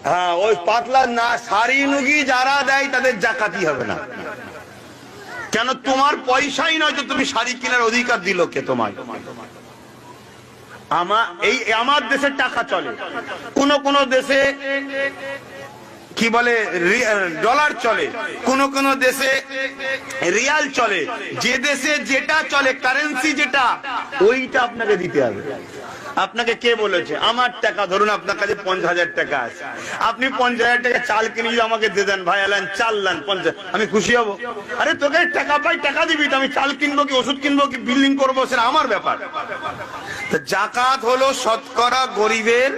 হ্যাঁ, ওই পাতলা না শাড়ি নুগি যারা দেয় তাদের জাকাতি হবে না। কেন? তোমার পয়সাই নয় তো তুমি শাড়ি কেনার অধিকার দিল কে তোমায়? আমার দেশের টাকা চলে, কোন কোন দেশে কি বলে ডলার চলে, কোন কোন দেশে রিয়াল চলে। যে দেশে যেটা চলে কারেন্সি যেটা, ওইটা আপনাকে দিতে হবে। আপনাকে কে বলেছে? আমার টাকা, ধরুন আপনার কাছে 50,000 টাকা আছে, আপনি 50,000 টাকা চাল কিনে যদি আমাকে দিয়ে দেন, ভাই আলেন চাল লান 50, আমি খুশি হব? আরে তোকে টাকা পাই, টাকা দিবি তো, আমি চাল কিনবো কি ওষুধ কিনবো কি বিল্ডিং করবো সেটা আমার ব্যাপার। জাকাত হলো শতকরা গরিবের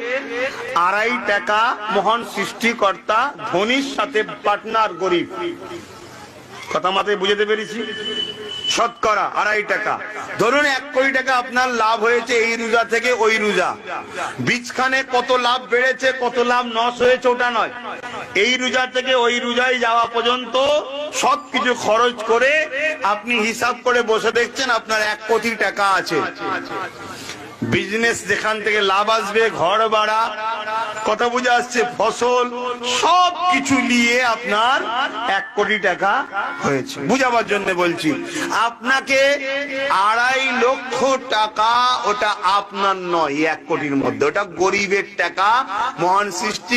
2.5 টাকা, মহান সৃষ্টিকর্তা ধনীর সাথে পার্টনার গরিব। কথা মাথায় বুঝতে পেরেছি? শতকরা 2.5 টাকা। ধরুন 1 কোটি টাকা আপনার লাভ হয়েছে এই রোজা থেকে ওই রোজা, বীজখানে কত লাভ বেড়েছে কত লাভ নষ্ট হয়েছে ওটা নয়, এই রোজা থেকে ওই রোজায় যাওয়া পর্যন্ত সবকিছু খরচ করে আপনি হিসাব করে বসে দেখছেন আপনার 1 কোটি টাকা আছে। বিজনেস যেখান থেকে লাভ আসবে, ঘর ভাড়া, কথা বুঝে আসছে, ফসল, সব কিছু নিয়ে আপনার 1 কোটি টাকা হয়েছে। বুঝাবার জন্য বলছি, আপনাকে 2.5 লক্ষ টাকা ওটা আপনার নয় 1 কোটির মধ্যে, ওটা গরিবের টাকা, মহান সৃষ্টি